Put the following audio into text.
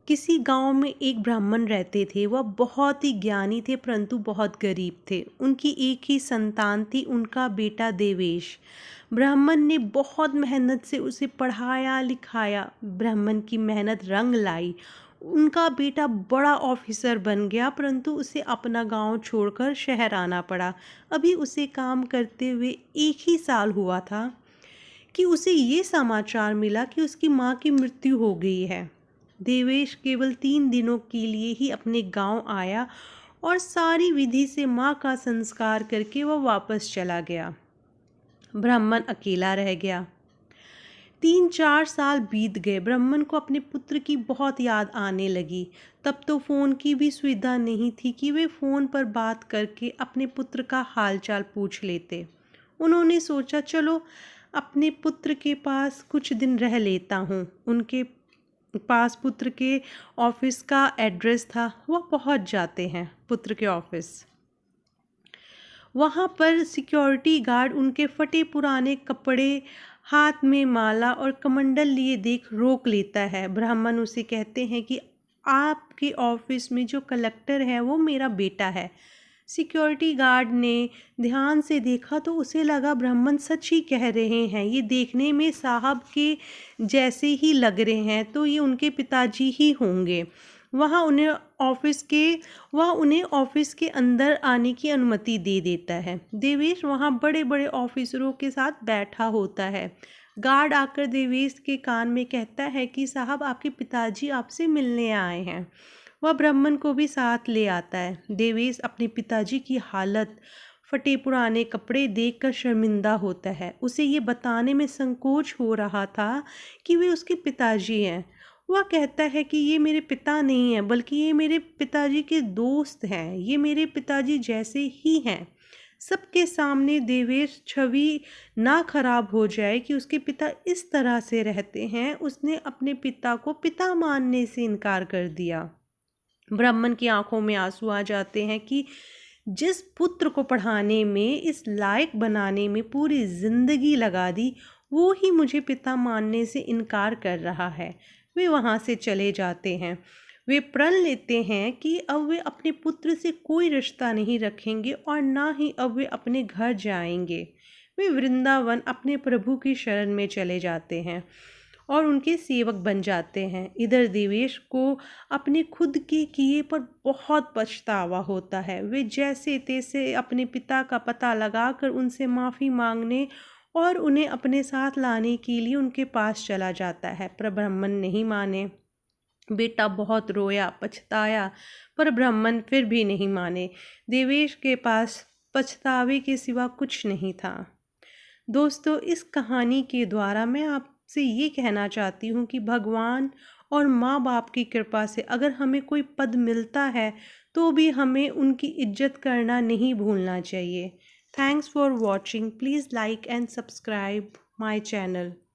किसी गांव में एक ब्राह्मण रहते थे। वह बहुत ही ज्ञानी थे परंतु बहुत गरीब थे। उनकी एक ही संतान थी, उनका बेटा देवेश। ब्राह्मण ने बहुत मेहनत से उसे पढ़ाया लिखाया। ब्राह्मण की मेहनत रंग लाई। उनका बेटा बड़ा ऑफिसर बन गया परंतु उसे अपना गांव छोड़कर शहर आना पड़ा। अभी उसे काम करते हुए एक ही साल हुआ था कि उसे ये समाचार मिला कि उसकी माँ की मृत्यु हो गई है। देवेश केवल 3 दिनों के लिए ही अपने गांव आया और सारी विधि से माँ का संस्कार करके वह वापस चला गया। ब्राह्मण अकेला रह गया। 3-4 साल बीत गए। ब्राह्मण को अपने पुत्र की बहुत याद आने लगी। तब तो फ़ोन की भी सुविधा नहीं थी कि वे फ़ोन पर बात करके अपने पुत्र का हालचाल पूछ लेते। उन्होंने सोचा चलो अपने पुत्र के पास कुछ दिन रह लेता हूँ। उनके पास पुत्र के ऑफिस का एड्रेस था। वह पहुँच जाते हैं पुत्र के ऑफिस। वहाँ पर सिक्योरिटी गार्ड उनके फटे पुराने कपड़े, हाथ में माला और कमंडल लिए देख रोक लेता है। ब्राह्मण उसे कहते हैं कि आपके ऑफिस में जो कलेक्टर है वो मेरा बेटा है। सिक्योरिटी गार्ड ने ध्यान से देखा तो उसे लगा ब्राह्मण सच ही कह रहे हैं। ये देखने में साहब के जैसे ही लग रहे हैं तो ये उनके पिताजी ही होंगे। वहाँ उन्हें ऑफिस के अंदर आने की अनुमति दे देता है। देवेश वहाँ बड़े बड़े ऑफिसरों के साथ बैठा होता है। गार्ड आकर देवेश के कान में कहता है कि साहब आपके पिताजी आपसे मिलने आए हैं। वह ब्राह्मण को भी साथ ले आता है। देवेश अपने पिताजी की हालत, फटे पुराने कपड़े देखकर शर्मिंदा होता है। उसे ये बताने में संकोच हो रहा था कि वे उसके पिताजी हैं। वह कहता है कि ये मेरे पिता नहीं हैं बल्कि ये मेरे पिताजी के दोस्त हैं। ये मेरे पिताजी जैसे ही हैं। सबके सामने देवेश छवि ना खराब हो जाए कि उसके पिता इस तरह से रहते हैं, उसने अपने पिता को पिता मानने से इनकार कर दिया। ब्राह्मण की आंखों में आंसू आ जाते हैं कि जिस पुत्र को पढ़ाने में, इस लायक बनाने में पूरी जिंदगी लगा दी, वो ही मुझे पिता मानने से इनकार कर रहा है। वे वहाँ से चले जाते हैं। वे प्रण लेते हैं कि अब वे अपने पुत्र से कोई रिश्ता नहीं रखेंगे और ना ही अब वे अपने घर जाएंगे। वे वृंदावन अपने प्रभु की शरण में चले जाते हैं और उनके सेवक बन जाते हैं। इधर देवेश को अपने खुद के किए पर बहुत पछतावा होता है। वे जैसे तैसे अपने पिता का पता लगाकर उनसे माफ़ी मांगने और उन्हें अपने साथ लाने के लिए उनके पास चला जाता है, पर ब्राह्मण नहीं माने। बेटा बहुत रोया पछताया पर ब्राह्मण फिर भी नहीं माने। देवेश के पास पछतावे के सिवा कुछ नहीं था। दोस्तों, इस कहानी के द्वारा मैं आपसे ये कहना चाहती हूँ कि भगवान और माँ बाप की कृपा से अगर हमें कोई पद मिलता है तो भी हमें उनकी इज्जत करना नहीं भूलना चाहिए। Thanks for watching. Please like and subscribe my channel.